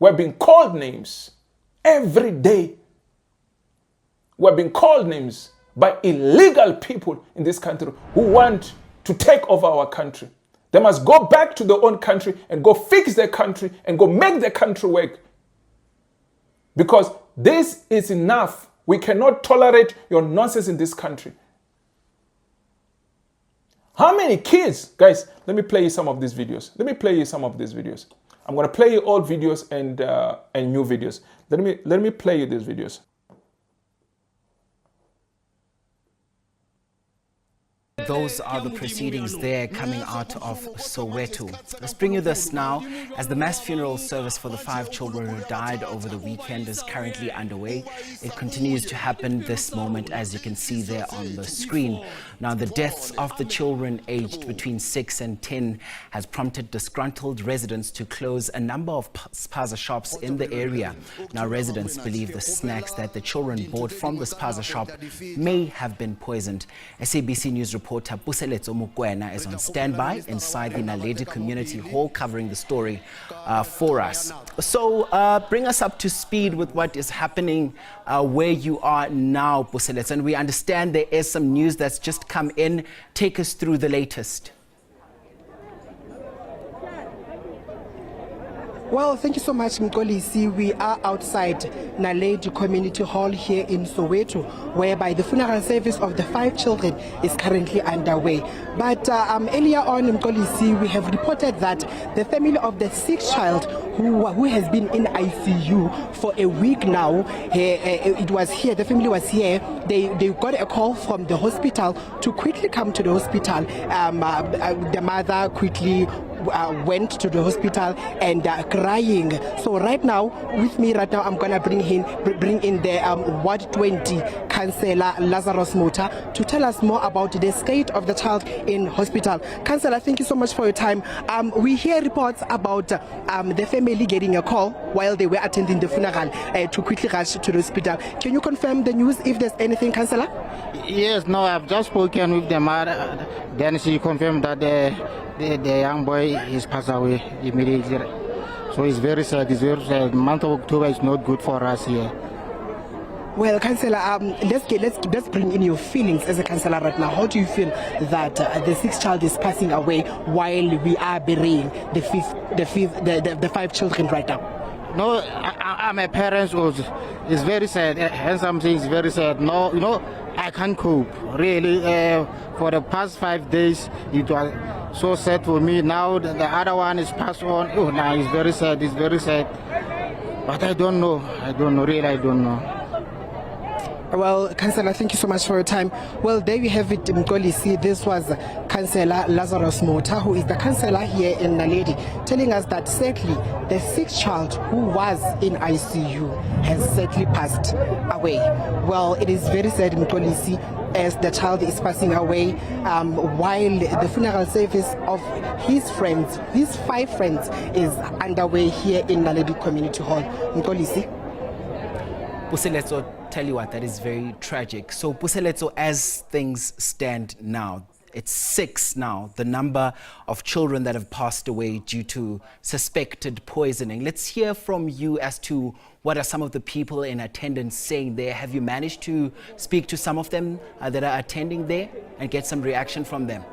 We're being called names every day. We're being called names by illegal people in this country who want to take over our country. They must go back to their own country and go fix their country and go make their country work. Because this is enough. We cannot tolerate your nonsense in this country. How many kids, guys, let me play you some of these videos. I'm going to play you old videos and new videos. Let me play you these videos. Those are the proceedings there coming out of Soweto. Let's bring you this now, as the mass funeral service for the 5 children who died over the weekend is currently underway. It continues to happen this moment, as you can see there on the screen. Now, the deaths of the children aged between 6 and 10 has prompted disgruntled residents to close a number of SPAZA shops in the area. Now, residents believe the snacks that the children bought from the SPAZA shop may have been poisoned. SABC News reporter Puseletso Mukwena is on standby inside the Naledi Community Hall covering the story for us. So bring us up to speed with what is happening where you are now, Puseletso. And we understand there is some news that's just come in. Take us through the latest. Well, thank you so much, Mkolisi. We are outside Naledi Community Hall here in Soweto, whereby the funeral service of the 5 children is currently underway. But earlier on, Mkolisi, we have reported that the family of the 6th child who has been in ICU for a week now, it was here, the family was here. They got a call from the hospital to quickly come to the hospital. The mother quickly went to the hospital and crying. So right now, with me right now, I'm gonna bring in the Ward 20 Councillor Lazarus Mota to tell us more about the state of the child in hospital. Councillor, thank you so much for your time. We hear reports about the family getting a call while they were attending the funeral to quickly rush to the hospital. Can you confirm the news if there's anything, Councillor? Yes, no, I've just spoken with the mother. Then she confirmed that the young boy is passed away immediately. So it's very sad. It's very sad. The month of October is not good for us here. Well, Councillor, let's bring in your feelings as a councillor right now. How do you feel that the 6th child is passing away while we are burying the 5 children right now? No, I'm a parent also. It's very sad. And something is very sad. No, you know, I can't cope. Really, for the past 5 days, it was so sad for me. Now the other one is passed on. Oh, now it's very sad. It's very sad. But I don't know. Really, I don't know. Well, Councillor, thank you so much for your time. Well, there you have it, Mkolisi. This was Councillor Lazarus Mota, who is the councillor here in Naledi, telling us that sadly, the 6th child who was in ICU has sadly passed away. Well, it is very sad, Mkolisi, as the child is passing away while the funeral service of his 5 friends, is underway here in Naledi Community Hall. Mkolisi. Puseletso, tell you what, that is very tragic. So Puseletso, as things stand now, it's 6 now, the number of children that have passed away due to suspected poisoning. Let's hear from you as to what are some of the people in attendance saying there. Have you managed to speak to some of them that are attending there and get some reaction from them?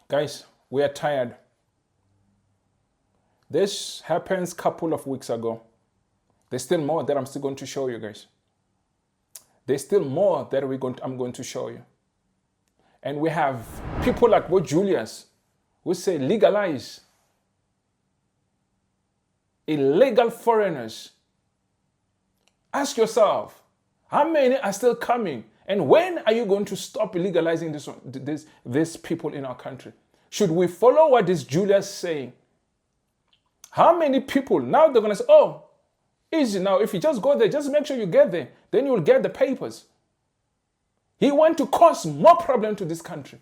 Guys, we are tired. This happens a couple of weeks ago. There's still more that I'm still going to show you guys. There's still more that I'm going to show you. And we have people like what Julius who say legalize. Illegal foreigners. Ask yourself, how many are still coming? And when are you going to stop legalizing these people in our country? Should we follow what is Julius saying? How many people, now they're going to say, oh, easy now, if you just go there, just make sure you get there, then you'll get the papers. He wants to cause more problem to this country.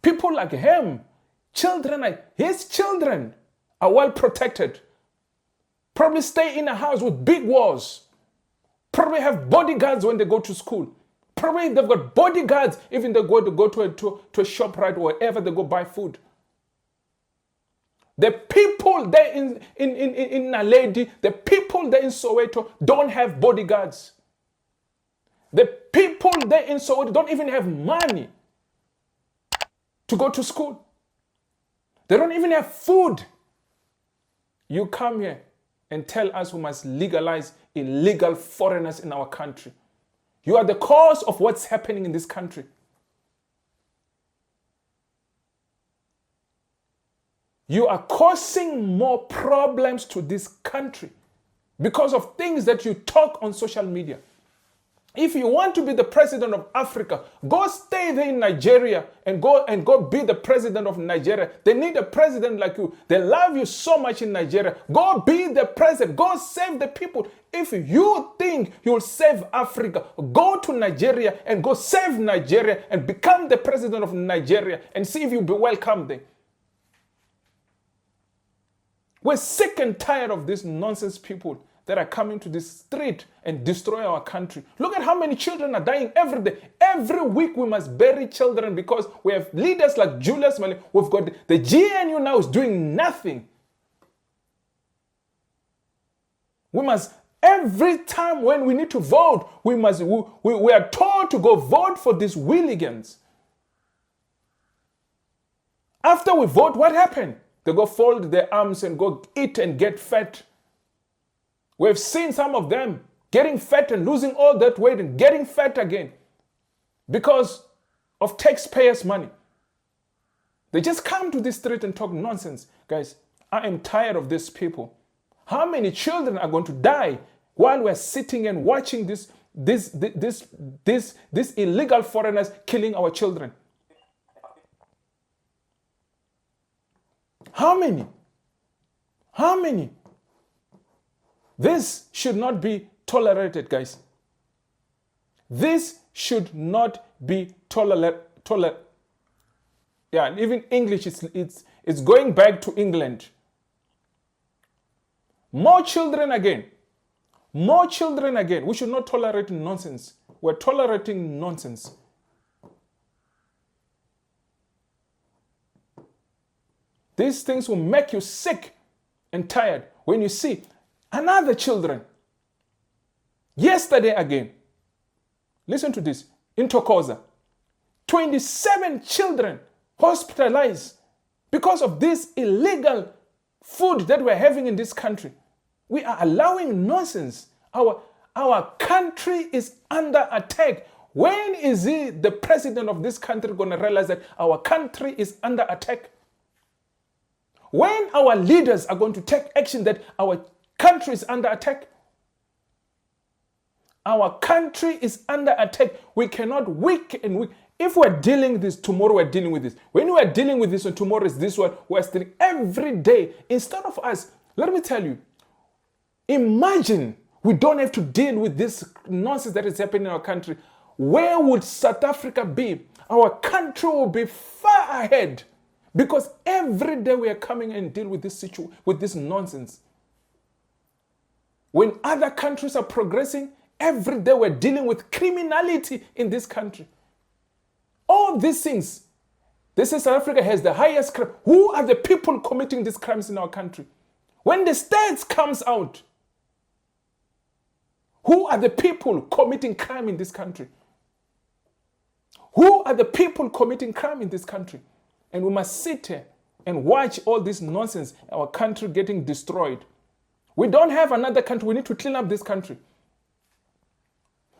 People like him, his children are well protected. Probably stay in a house with big walls. Probably have bodyguards when they go to school. Probably they've got bodyguards, even they go to a shop right or wherever they go buy food. The people there in Naledi, the people there in Soweto don't have bodyguards. The people there in Soweto don't even have money to go to school. They don't even have food. You come here and tell us we must legalize illegal foreigners in our country. You are the cause of what's happening in this country. You are causing more problems to this country because of things that you talk on social media. If you want to be the president of Africa, go stay there in Nigeria and go be the president of Nigeria. They need a president like you. They love you so much in Nigeria. Go be the president. Go save the people. If you think you'll save Africa, go to Nigeria and go save Nigeria and become the president of Nigeria and see if you'll be welcome there. We're sick and tired of these nonsense people that are coming to this street and destroy our country. Look at how many children are dying every day. Every week we must bury children because we have leaders like Julius Malema. We've got the GNU now is doing nothing. We must, every time when we need to vote, we are told to go vote for these hooligans. After we vote, what happened? They go fold their arms and go eat and get fat. We've seen some of them getting fat and losing all that weight and getting fat again because of taxpayers' money. They just come to the street and talk nonsense. Guys, I am tired of these people. How many children are going to die while we're sitting and watching these illegal foreigners killing our children? How many? How many? This should not be tolerated, guys. This should not be tolerated. Yeah, and even English, it's going back to England. More children again. More children again. We should not tolerate nonsense. We're tolerating nonsense. These things will make you sick and tired when you see another children. Yesterday again, listen to this, in Thokoza, 27 children hospitalized because of this illegal food that we're having in this country. We are allowing nonsense. Our country is under attack. When is the president of this country going to realize that our country is under attack? When our leaders are going to take action that our country is under attack? Our country is under attack. We cannot weak. If we're dealing with this, tomorrow we're dealing with this. When we're dealing with this and tomorrow is this one, we're still every day. Instead of us, let me tell you, imagine we don't have to deal with this nonsense that is happening in our country. Where would South Africa be? Our country will be far ahead. Because every day we are coming and deal with this situation, with this nonsense. When other countries are progressing, every day we're dealing with criminality in this country. All these things. They say South Africa has the highest crime. Who are the people committing these crimes in our country? When the stats comes out, who are the people committing crime in this country? Who are the people committing crime in this country? And we must sit here and watch all this nonsense, our country getting destroyed. We don't have another country. We need to clean up this country.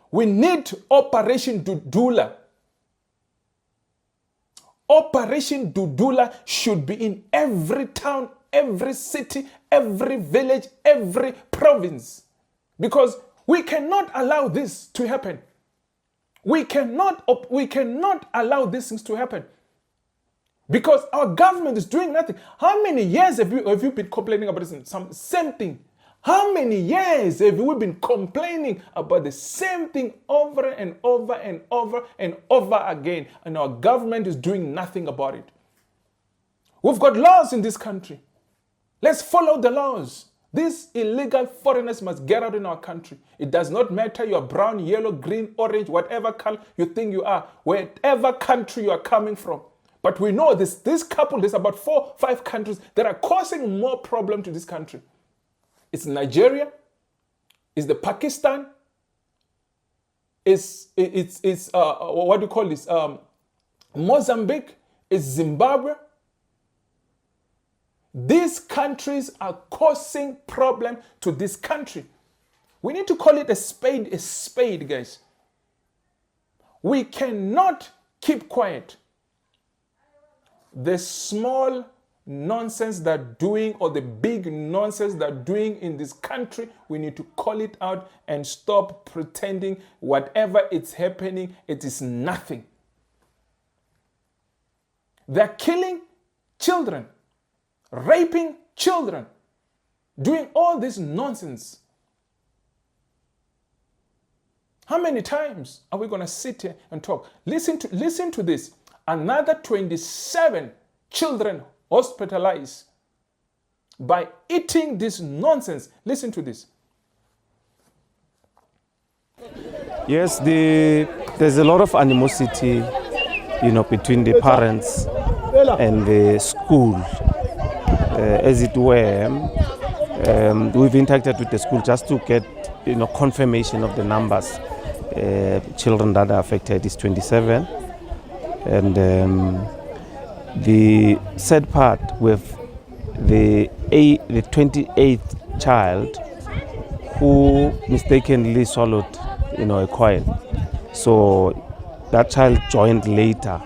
We need Operation Dudula. Operation Dudula should be in every town, every city, every village, every province. Because we cannot allow this to happen. We cannot allow these things to happen. Because our government is doing nothing. How many years have you been complaining about this same thing? How many years have we been complaining about the same thing over and over and over and over again? And our government is doing nothing about it. We've got laws in this country. Let's follow the laws. These illegal foreigners must get out in our country. It does not matter you are brown, yellow, green, orange, whatever color you think you are, whatever country you are coming from. But we know this couple, there's about 4, 5 countries that are causing more problem to this country. It's Nigeria, it's the Pakistan, it's what do you call this? Mozambique, it's Zimbabwe. These countries are causing problem to this country. We need to call it a spade, guys. We cannot keep quiet. The small nonsense they're doing or the big nonsense they're doing in this country, we need to call it out and stop pretending whatever is happening, it is nothing. They're killing children, raping children, doing all this nonsense. How many times are we going to sit here and talk? Listen to this. Another 27 children hospitalized by eating this nonsense. Listen to this. Yes, there's a lot of animosity, between the parents and the school. As it were, we've interacted with the school just to get, confirmation of the numbers. Children that are affected is 27. And the sad part with the 28th child who mistakenly swallowed, a coin. So that child joined later.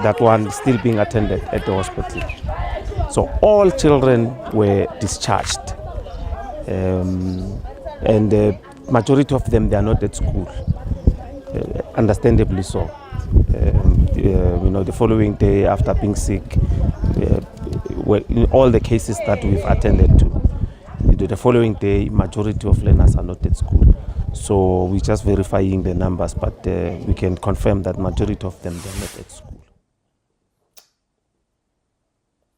That one still being attended at the hospital. So all children were discharged, and the majority of them, they are not at school, understandably so. The following day after being sick, in all the cases that we've attended to, the following day, majority of learners are not at school. So we're just verifying the numbers, but we can confirm that majority of them, they're not at school.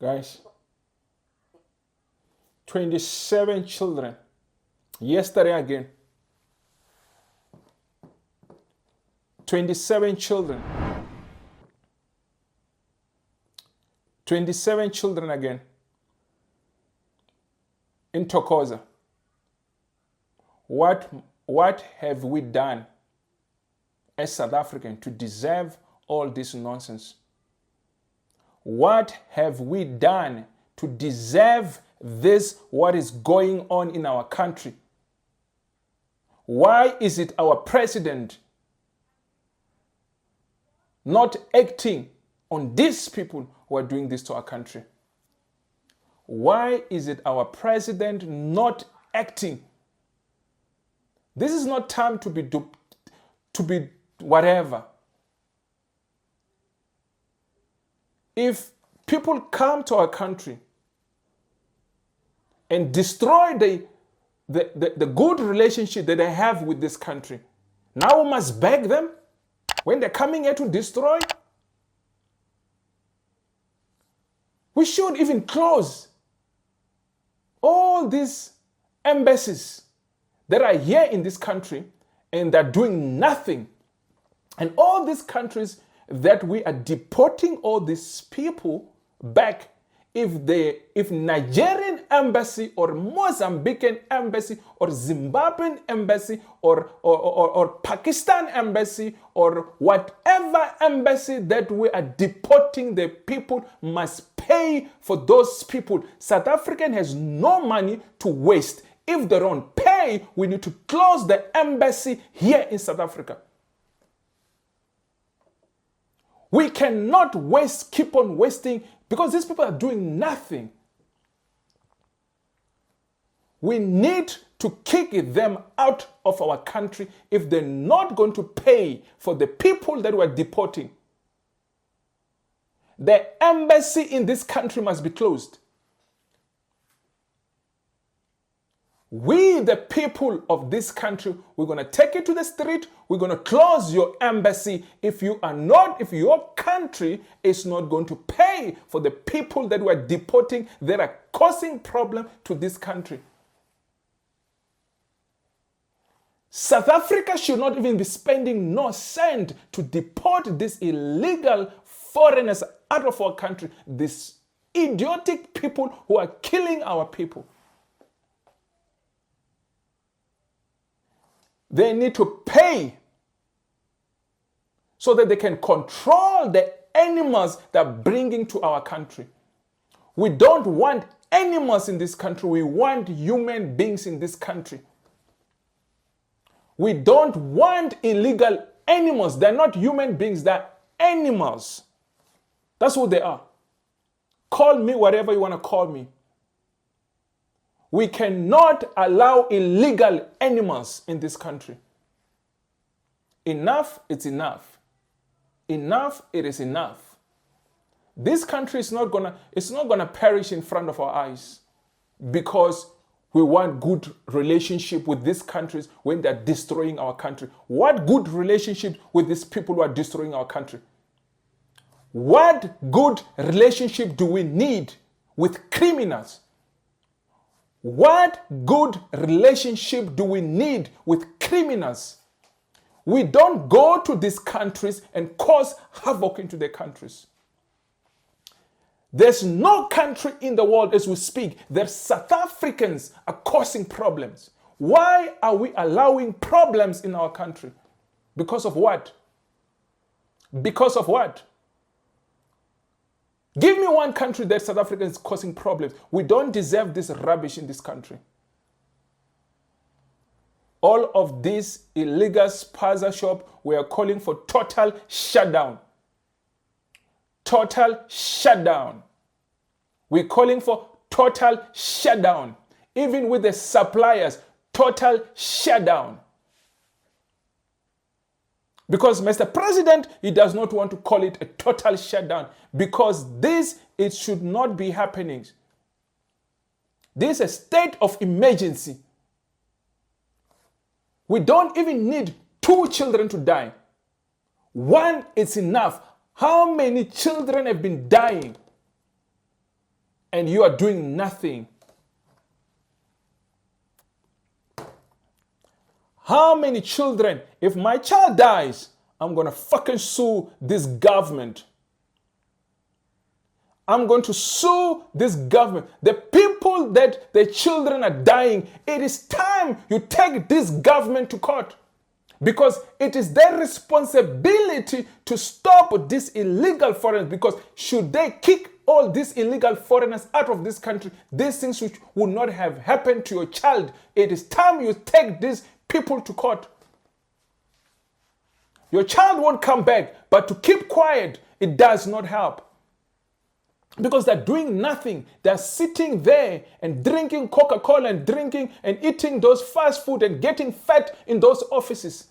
Guys, 27 children. Yesterday again. 27 children. 27 children again. In Thokoza. What have we done as South Africans to deserve all this nonsense? What have we done to deserve this, what is going on in our country? Why is it our president not acting on these people who are doing this to our country? Why is it our president not acting? This is not time to be whatever. If people come to our country and destroy the good relationship that they have with this country, now we must beg them when they're coming here to destroy. We should even close all these embassies that are here in this country and they're doing nothing. And all these countries that we are deporting all these people back, if Nigerian embassy or Mozambican embassy or Zimbabwean embassy or Pakistan embassy or whatever embassy that we are deporting the people must pay for those people. South African has no money to waste. If they don't pay, we need to close the embassy here in South Africa. We cannot keep on wasting, because these people are doing nothing. We need to kick them out of our country if they're not going to pay for the people that we're deporting. The embassy in this country must be closed. We, the people of this country, we're going to take it to the street. We're going to close your embassy if your country is not going to pay for the people that we're deporting that are causing problem to this country. South Africa should not even be spending no cent to deport these illegal foreigners out of our country. These idiotic people who are killing our people. They need to pay so that they can control the animals they're bringing to our country. We don't want animals in this country. We want human beings in this country. We don't want illegal animals. They're not human beings. They're animals. That's what they are. Call me whatever you want to call me. We cannot allow illegal animals in this country. Enough, it's enough. Enough, it is enough. This country is not gonna perish in front of our eyes because we want good relationship with these countries when they're destroying our country. What good relationship with these people who are destroying our country? What good relationship do we need with criminals? What good relationship do we need with criminals? We don't go to these countries and cause havoc into their countries. There's no country in the world as we speak that South Africans are causing problems. Why are we allowing problems in our country? Because of what? Because of what? Give me one country that South Africa is causing problems. We don't deserve this rubbish in this country. All of these illegal SPAZA shops, we are calling for total shutdown. Total shutdown. We're calling for total shutdown. Even with the suppliers, total shutdown. Because Mr. President, he does not want to call it a total shutdown because it should not be happening. This is a state of emergency. We don't even need 2 children to die. 1 is enough. How many children have been dying? And you are doing nothing. How many children? If my child dies, I'm going to fucking sue this government. I'm going to sue this government. The people that their children are dying, it is time you take this government to court. Because it is their responsibility to stop these illegal foreigners. Because should they kick all these illegal foreigners out of this country, these things which would not have happened to your child, it is time you take these people to court. Your child won't come back, but to keep quiet, it does not help. Because they're doing nothing. They're sitting there and drinking Coca-Cola and drinking and eating those fast food and getting fat in those offices.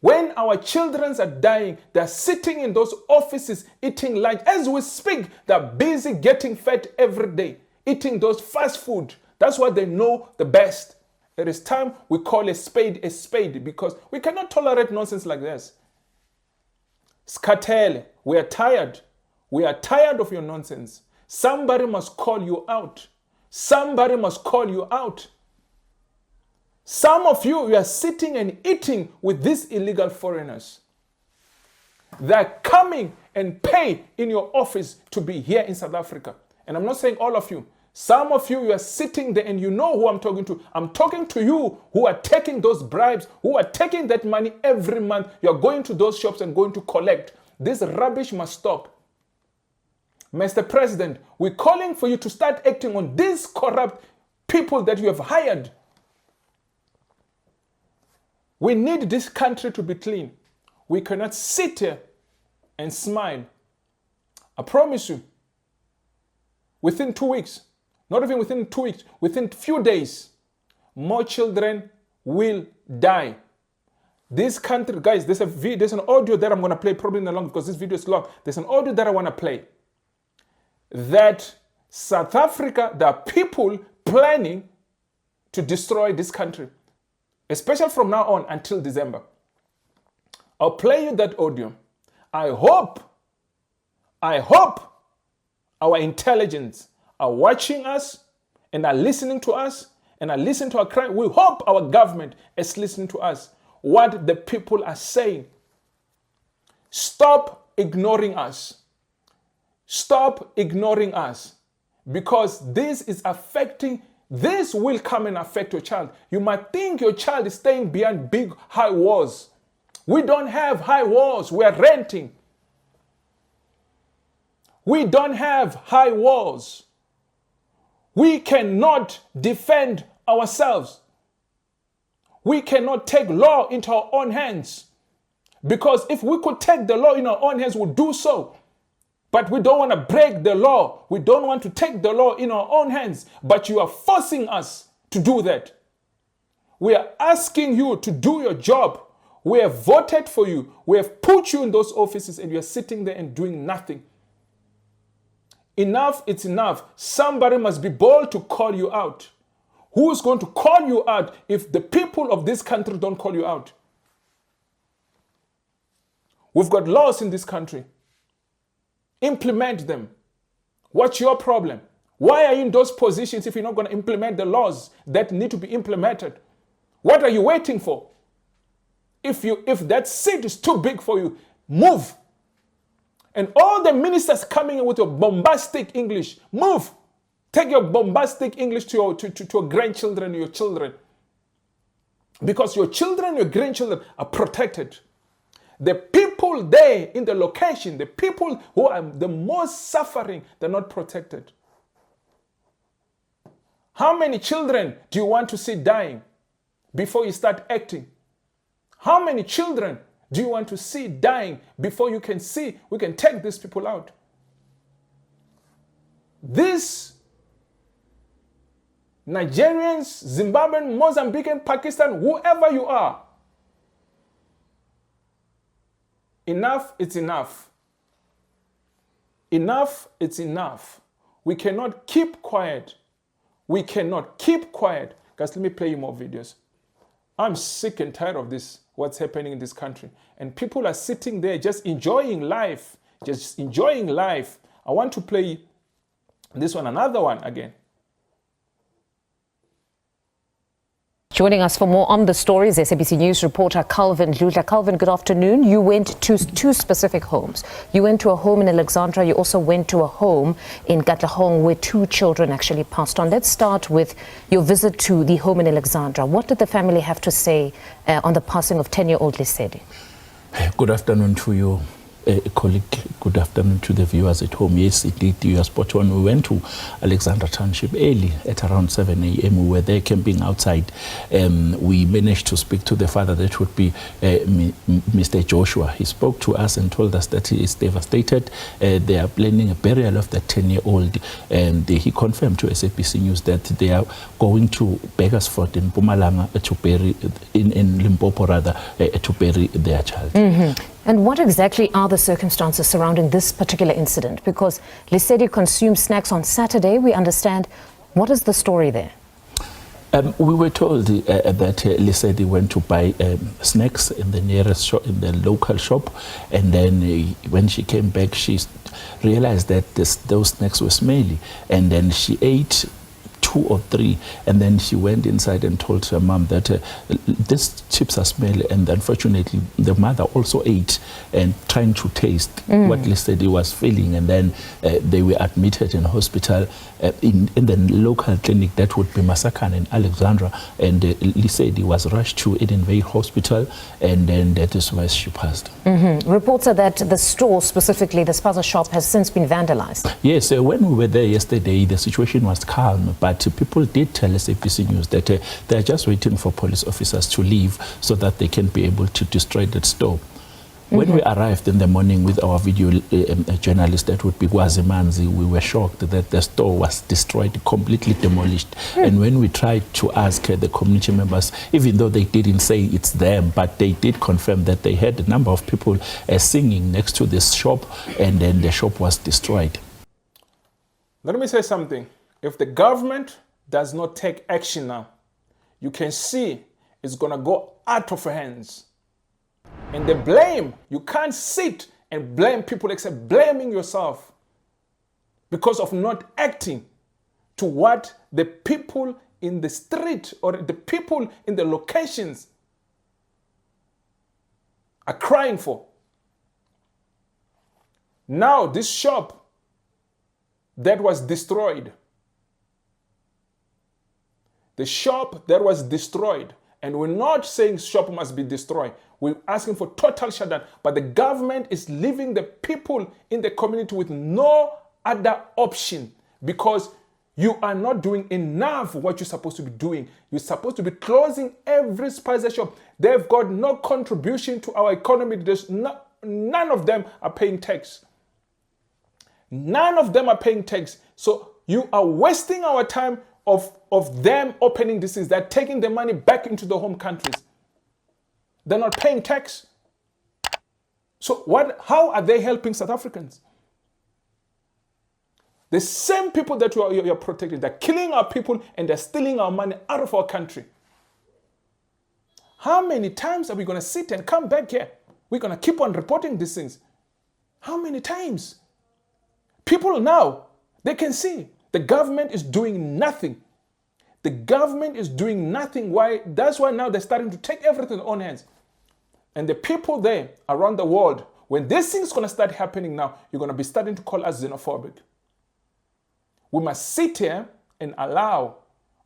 When our children are dying, they're sitting in those offices eating lunch. As we speak, they're busy getting fat every day, eating those fast food. That's what they know the best. It is time we call a spade because we cannot tolerate nonsense like this. Skatele, we are tired. We are tired of your nonsense. Somebody must call you out. Somebody must call you out. Some of you are sitting and eating with these illegal foreigners. They're coming and pay in your office to be here in South Africa. And I'm not saying all of you. Some of you are sitting there and you know who I'm talking to. I'm talking to you who are taking those bribes, who are taking that money every month. You're going to those shops and going to collect. This rubbish must stop. Mr. President, we're calling for you to start acting on these corrupt people that you have hired. We need this country to be clean. We cannot sit here and smile. I promise you, within 2 weeks, not even within 2 weeks, within a few days, more children will die. This country, guys, there's an audio that I'm going to play, probably not long because this video is long. There's an audio that I want to play. That South Africa, there are people planning to destroy this country, especially from now on until December. I'll play you that audio. I hope our intelligence are watching us and are listening to us and are listening to our cry. We hope our government is listening to us, what the people are saying. Stop ignoring us. Stop ignoring us, because this is affecting, this will come and affect your child. You might think your child is staying behind big high walls. We don't have high walls. We are renting. We don't have high walls. We cannot defend ourselves. We cannot take law into our own hands. Because if we could take the law in our own hands, we'd do so. But we don't want to break the law. We don't want to take the law in our own hands. But you are forcing us to do that. We are asking you to do your job. We have voted for you. We have put you in those offices, and you are sitting there and doing nothing. Enough, it's enough. Somebody must be bold to call you out. Who is going to call you out if the people of this country don't call you out? We've got laws in this country. Implement them. What's your problem? Why are you in those positions if you're not going to implement the laws that need to be implemented? What are you waiting for? If that seat is too big for you, move. And all the ministers coming in with your bombastic English, move. Take your bombastic English to your grandchildren, your children. Because your children, your grandchildren are protected. The people there in the location, the people who are the most suffering, they're not protected. How many children do you want to see dying before you start acting? How many children do you want to see dying before you can see we can take these people out? These Nigerians, Zimbabwean, Mozambican, Pakistan, whoever you are, enough, it's enough. Enough, it's enough. We cannot keep quiet. We cannot keep quiet. Guys, let me play you more videos. I'm sick and tired of this, what's happening in this country. And people are sitting there just enjoying life. Just enjoying life. I want to play this one, another one again. Joining us for more on the stories, SABC News reporter Calvin Hlulani. Calvin, good afternoon. You went to two specific homes. You went to a home in Alexandra. You also went to a home in Katlehong where two children actually passed on. Let's start with your visit to the home in Alexandra. What did the family have to say on the passing of 10-year-old Naledi? Good afternoon to you, colleague. Good afternoon to the viewers at home. Yes, indeed, you are spot on. We went to Alexandra Township early at around 7 a.m. We were there camping outside. We managed to speak to the father, that would be Mr. Joshua. He spoke to us and told us that he is devastated. They are planning a burial of the 10-year-old. And he confirmed to SABC News that they are going to Beggarsford in Mpumalanga to bury, in Limpopo rather, to bury their child. Mm-hmm. And what exactly are the circumstances surrounding this particular incident? Because Naledi consumed snacks on Saturday, we understand. What is the story there? We were told that Naledi went to buy snacks in the nearest shop, in the local shop, and then when she came back, she realized that those snacks were smelly, and then she ate 2 or 3, and then she went inside and told her mom that these chips are smelly, and unfortunately the mother also ate and trying to taste what Naledi was feeling, and then they were admitted in hospital in the local clinic, that would be Masakan in Alexandra, and Naledi was rushed to Edenvale Hospital, and then that is where she passed. Reports are that the store, specifically the SPAZA shop, has since been vandalized. Yes, when we were there yesterday, the situation was calm, but people did tell us SABC News that they are just waiting for police officers to leave so that they can be able to destroy that store. When we arrived in the morning with our video journalist, that would be Gwazimanzi, we were shocked that the store was destroyed, completely demolished. And when we tried to ask the community members, even though they didn't say it's them, but they did confirm that they had a number of people singing next to this shop, and then the shop was destroyed. Let me say something. If the government does not take action now, you can see it's going to go out of hands. And the blame, you can't sit and blame people except blaming yourself because of not acting to what the people in the street or the people in the locations are crying for. Now this shop that was destroyed, the shop that was destroyed, and we're not saying shop must be destroyed. We're asking for total shutdown. But the government is leaving the people in the community with no other option because you are not doing enough what you're supposed to be doing. You're supposed to be closing every SPAZA shop. They've got no contribution to our economy. None of them are paying tax. None of them are paying tax. So you are wasting our time of them opening these things. They're taking the money back into the home countries. They're not paying tax. So how are they helping South Africans? The same people that you're protecting, they're killing our people and they're stealing our money out of our country. How many times are we going to sit and come back here? We're going to keep on reporting these things. How many times? People now, they can see the government is doing nothing. The government is doing nothing. Why? That's why now they're starting to take everything in their own hands. And the people there around the world, when this thing's going to start happening now, you're going to be starting to call us xenophobic. We must sit here and allow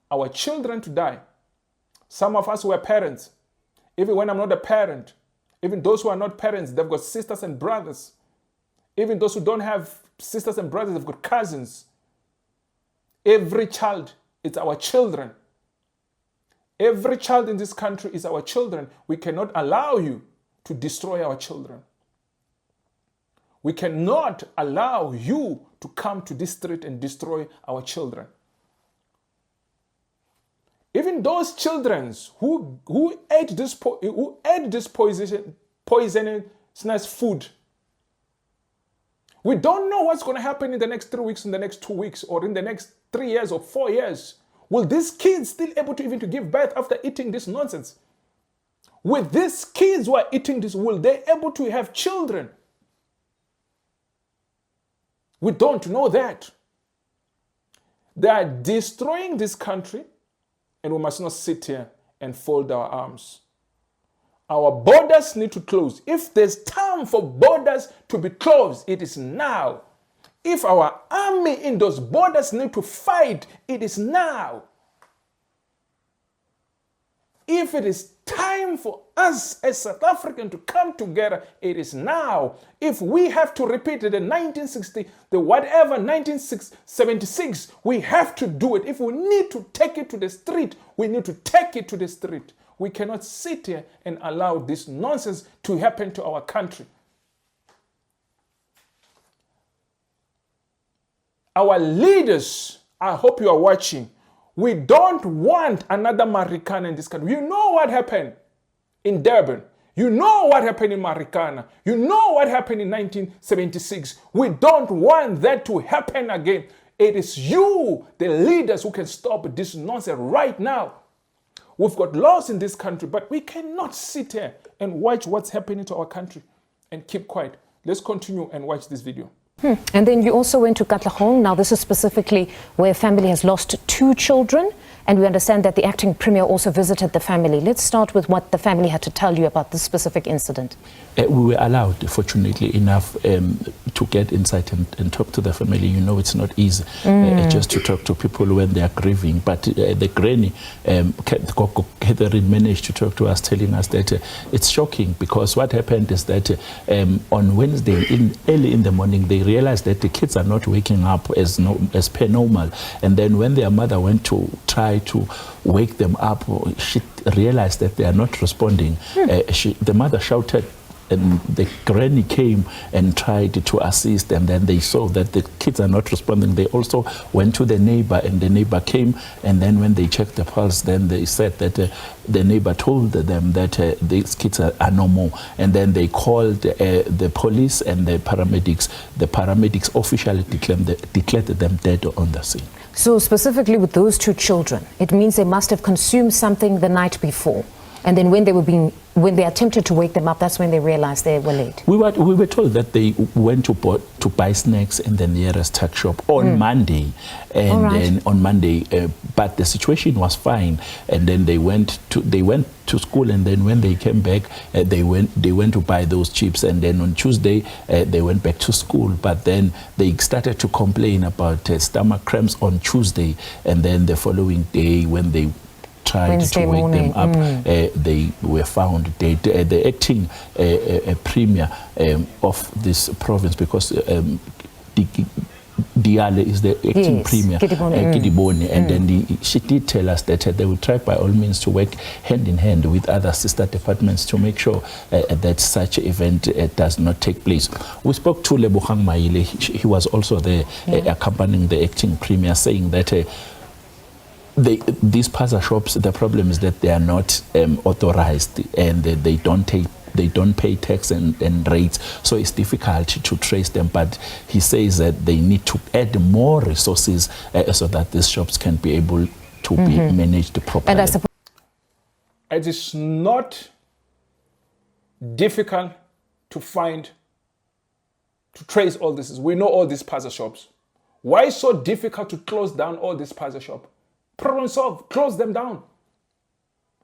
our children to die. Some of us were parents. Even when I'm not a parent, even those who are not parents, they've got sisters and brothers. Even those who don't have sisters and brothers, they've got cousins. Every child is our children. Every child in this country is our children. We cannot allow you to destroy our children. We cannot allow you to come to this street and destroy our children. Even those children who ate this poisonous food, we don't know what's going to happen in the next 3 weeks, in the next 2 weeks, or in the next 3 years or 4 years. Will these kids still able to even to give birth after eating this nonsense? With these kids who are eating this, will they able to have children? We don't know that. They are destroying this country, and we must not sit here and fold our arms. Our borders need to close. If there's time for borders to be closed, it is now. If our army in those borders need to fight, it is now. If it is time for us as South Africans to come together, it is now. If we have to repeat the 1976, we have to do it. If we need to take it to the street, we need to take it to the street. We cannot sit here and allow this nonsense to happen to our country. Our leaders, I hope you are watching. We don't want another Marikana in this country. You know what happened in Durban. You know what happened in Marikana. You know what happened in 1976. We don't want that to happen again. It is you, the leaders, who can stop this nonsense right now. We've got laws in this country, but we cannot sit here and watch what's happening to our country and keep quiet. Let's continue and watch this video. And then you also went to Katlehong. Now, this is specifically where a family has lost 2 children, and we understand that the acting premier also visited the family. Let's start with what the family had to tell you about this specific incident. We were allowed, fortunately enough, to get inside and talk to the family. You know, it's not easy just to talk to people when they are grieving. But the granny, Catherine, managed to talk to us, telling us that it's shocking because what happened is that on Wednesday, early in the morning, they realized that the kids are not waking up as per normal. And then when their mother went to try to wake them up, she realized that they are not responding. The mother shouted the granny came and tried to assist, and then they saw that the kids are not responding. They also went to the neighbor, and the neighbor came, and then when they checked the pulse, then they said that the neighbor told them that these kids are no more, and then they called the police and the paramedics. The paramedics officially declared them dead on the scene. So specifically with those two children, it means they must have consumed something the night before. And then when they attempted to wake them up, that's when they realized they were late. We were told that they went to buy snacks in the nearest tuck shop on Monday, and then on Monday, but the situation was fine. And then they went to school, and then when they came back, they went to buy those chips, and then on Tuesday they went back to school. But then they started to complain about stomach cramps on Tuesday, and then the following day when they tried Wednesday to wake morning. them up, they were found dead. The acting premier of this province, because Diale is the acting premier, Kidibone, and then she did tell us that they will try by all means to work hand in hand with other sister departments to make sure that such event does not take place. We spoke to Lebogang Maile. He was also there accompanying the acting premier, saying that these SPAZA shops, the problem is that they are not authorized, and they don't pay tax and rates, so it's difficult to trace them. But he says that they need to add more resources so that these shops can be able to be managed properly. And I suppose it is not difficult to trace all this. We know all these SPAZA shops. Why so difficult to close down all these SPAZA shops? Problem solved. Close them down.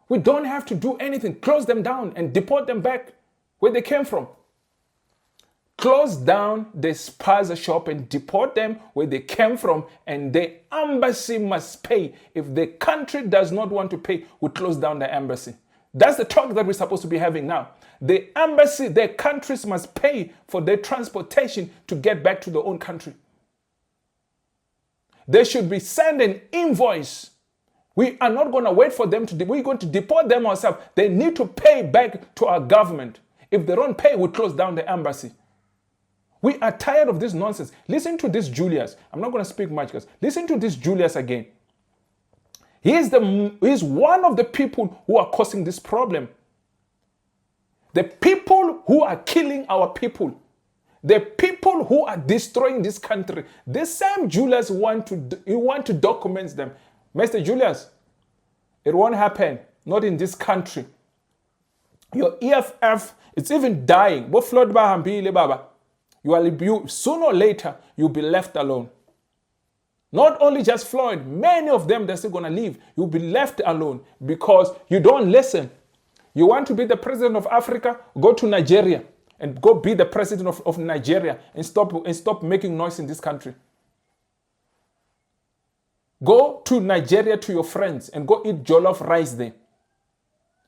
We don't have to do anything. Close them down and deport them back where they came from. Close down the SPAZA shop and deport them where they came from, and the embassy must pay. If the country does not want to pay, we close down the embassy. That's the talk that we're supposed to be having now. The embassy, their countries must pay for their transportation to get back to their own country. They should be sent an invoice. We are not going to wait for them we're going to deport them ourselves. They need to pay back to our government. If they don't pay, we close down the embassy. We are tired of this nonsense. Listen to this Julius. I'm not going to speak much, guys. Listen to this Julius again. He is one of the people who are causing this problem. The people who are killing our people. The people who are destroying this country. The same Julius want to document them. Mr. Julius, it won't happen. Not in this country. Your EFF, it's even dying. Sooner or later, you'll be left alone. Not only just Floyd, many of them, they're still going to leave. You'll be left alone because you don't listen. You want to be the president of Africa? Go to Nigeria and go be the president of Nigeria and stop making noise in this country. Go to Nigeria to your friends and go eat jollof rice there.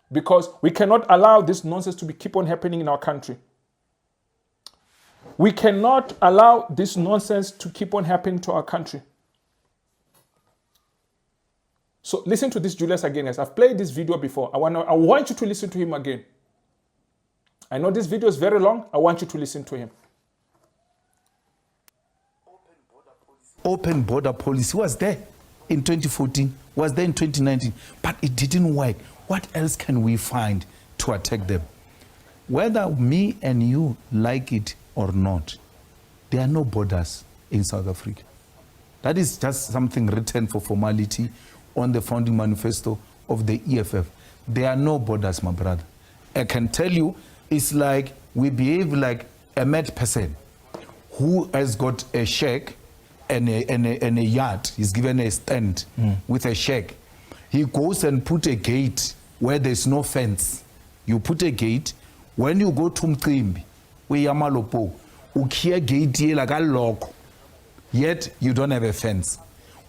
Because we cannot allow this nonsense to keep on happening in our country. We cannot allow this nonsense to keep on happening to our country. So listen to this Julius again, guys. I've played this video before. I want you to listen to him again. I know this video is very long. I want you to listen to him. Open border policy was there in 2014, was there in 2019, but it didn't work. What else can we find to attack them? Whether me and you like it or not, there are no borders in South Africa. That is just something written for formality on the founding manifesto of the EFF. There are no borders, my brother. I can tell you, it's like we behave like a mad person who has got a shack and a yard. He's given a stand with a shack. He goes and put a gate where there's no fence. You put a gate. When you go to Mqimbi, we Yamalopo, ukia gate here like a lock. Yet you don't have a fence.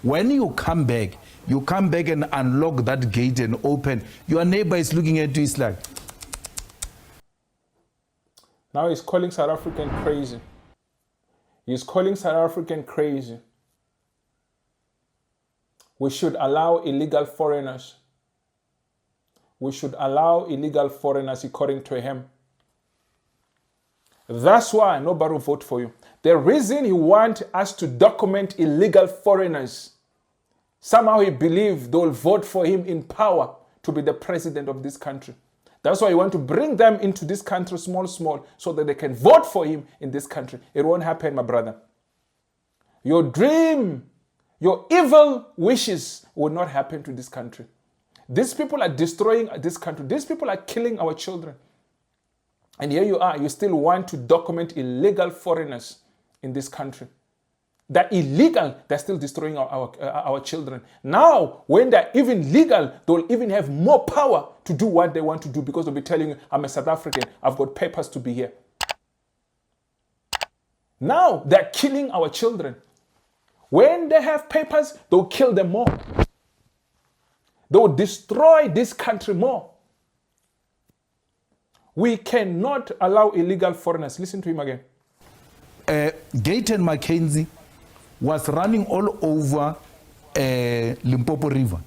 When you come back and unlock that gate and open. Your neighbor is looking at you. It's like. Now he's calling South African crazy. He's calling South African crazy. We should allow illegal foreigners. We should allow illegal foreigners, according to him. That's why nobody will vote for you. The reason he wants us to document illegal foreigners, somehow he believes they'll vote for him in power to be the president of this country. That's why you want to bring them into this country small, so that they can vote for him in this country. It won't happen, my brother. Your dream, your evil wishes will not happen to this country. These people are destroying this country. These people are killing our children. And here you are, you still want to document illegal foreigners in this country. They're illegal, they're still destroying our children. Now, when they're even legal, they'll even have more power to do what they want to do, because they'll be telling you, I'm a South African, I've got papers to be here. Now, they're killing our children. When they have papers, they'll kill them more. They will destroy this country more. We cannot allow illegal foreigners. Listen to him again. Gayton Mackenzie was running all over Limpopo River,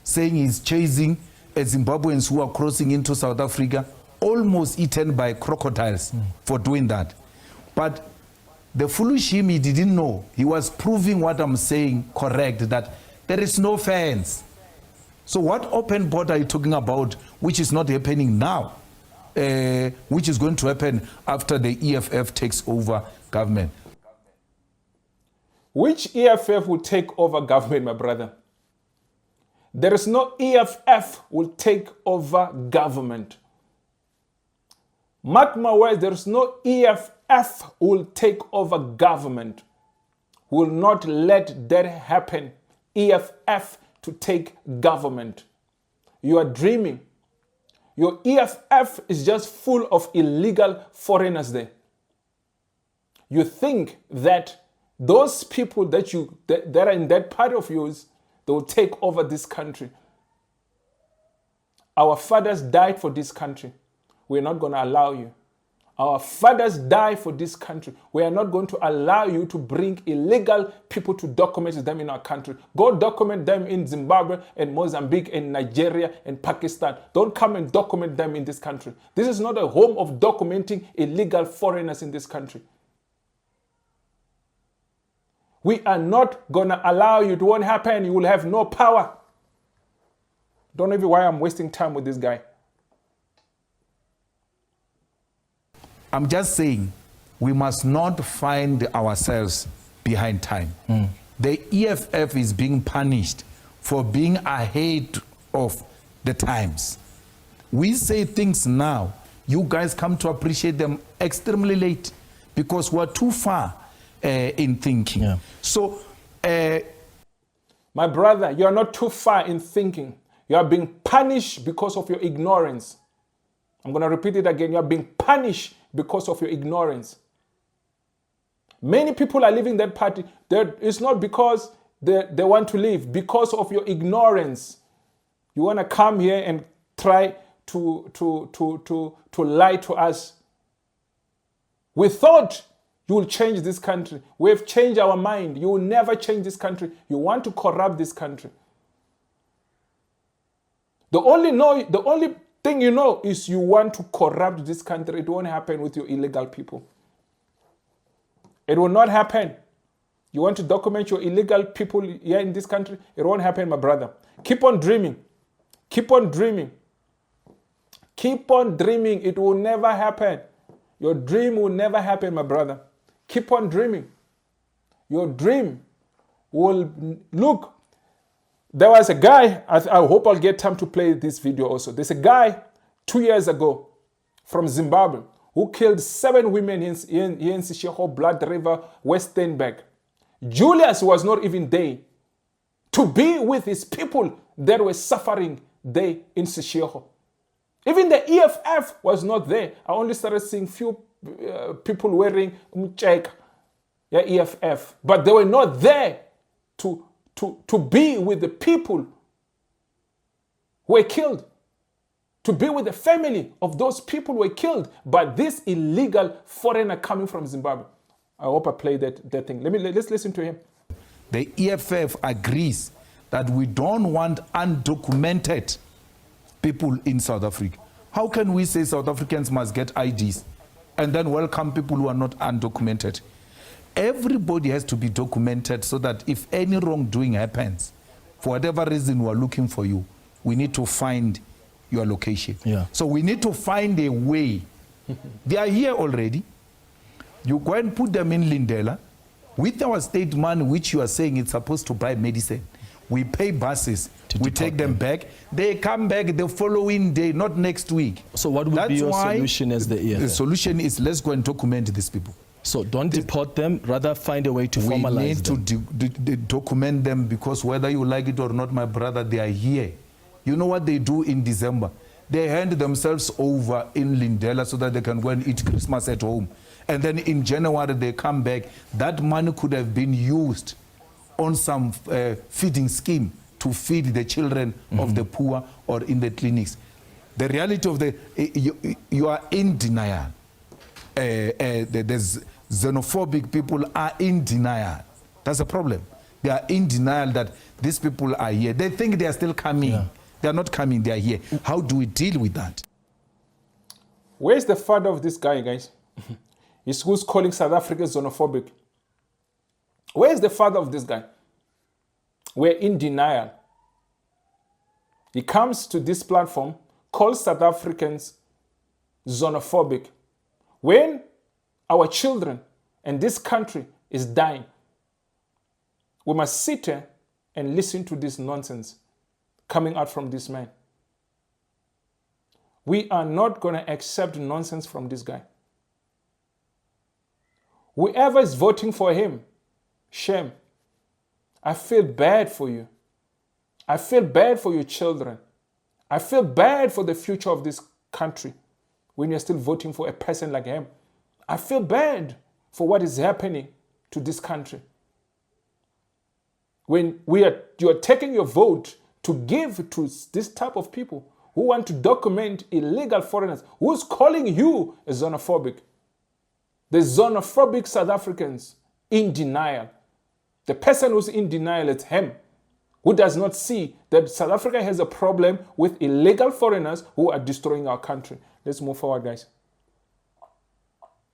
saying he's chasing Zimbabweans who are crossing into South Africa, almost eaten by crocodiles for doing that. But the foolish him, he didn't know. He was proving what I'm saying correct, that there is no fence. So what open border are you talking about, which is not happening now, which is going to happen after the EFF takes over government? Which EFF will take over government, my brother? There is no EFF will take over government. Mark my words, there is no EFF will take over government. Will not let that happen. EFF to take government. You are dreaming. Your EFF is just full of illegal foreigners there. You think that those people that are in that part of yours, they will take over this country. Our fathers died for this country. We're not going to allow you. Our fathers died for this country. We are not going to allow you to bring illegal people to document them in our country. Go document them in Zimbabwe and Mozambique and Nigeria and Pakistan. Don't come and document them in this country. This is not a home of documenting illegal foreigners in this country. We are not going to allow you. It won't happen. You will have no power. Don't know why I'm wasting time with this guy. I'm just saying, we must not find ourselves behind time. The EFF is being punished for being ahead of the times. We say things now, you guys come to appreciate them extremely late, because we're too far in thinking. Yeah. So, my brother, you are not too far in thinking. You are being punished because of your ignorance. I'm going to repeat it again. You are being punished because of your ignorance. Many people are leaving that party. It's not because they want to leave, because of your ignorance. You want to come here and try to lie to us. We thought you will change this country. We have changed our mind. You will never change this country. You want to corrupt this country. The only thing you know is you want to corrupt this country. It won't happen with your illegal people. It will not happen. You want to document your illegal people here in this country? It won't happen, my brother. Keep on dreaming. Keep on dreaming. Keep on dreaming. It will never happen. Your dream will never happen, my brother. Keep on dreaming. Your dream will... Look, there was a guy, I hope I'll get time to play this video also. There's a guy 2 years ago from Zimbabwe who killed 7 women in Seshego, Blood River, Westernburg. Julius was not even there to be with his people that were suffering there in Seshego. Even the EFF was not there. I only started seeing few people wearing umcheka, EFF. But they were not there to be with the people who were killed, to be with the family of those people who were killed by this illegal foreigner coming from Zimbabwe. I hope I play that thing. Let's listen to him. The EFF agrees that we don't want undocumented people in South Africa. How can we say South Africans must get IDs? and then welcome people who are not undocumented. Everybody has to be documented so that if any wrongdoing happens, for whatever reason we are looking for you, we need to find your location. Yeah. So we need to find a way. They are here already. You go and put them in Lindela with our state money, which you are saying it's supposed to buy medicine. We pay buses, we take them back. They come back the following day, not next week. So what would be your solution as the EFF? The solution is let's go and document these people. So don't deport them, rather find a way to formalize them. We need to document them, because whether you like it or not, my brother, they are here. You know what they do in December? They hand themselves over in Lindela so that they can go and eat Christmas at home. And then in January, they come back. That money could have been used on some feeding scheme to feed the children of the poor or in the clinics. The reality of you are in denial. There's xenophobic people are in denial. That's a problem. They are in denial that these people are here. They think they are still coming. Yeah. They are not coming, they are here. How do we deal with that? Where's the father of this guy, guys? He's who's calling South Africa xenophobic. Where's the father of this guy? We're in denial. He comes to this platform, calls South Africans xenophobic, when our children and this country is dying. We must sit here and listen to this nonsense coming out from this man. We are not going to accept nonsense from this guy. Whoever is voting for him, shame. I feel bad for you. I feel bad for your children. I feel bad for the future of this country when you're still voting for a person like him. I feel bad for what is happening to this country. When you are taking your vote to give to this type of people who want to document illegal foreigners, who's calling you a xenophobic. The xenophobic South Africans in denial. The person who's in denial is him, who does not see that South Africa has a problem with illegal foreigners who are destroying our country. Let's move forward, guys.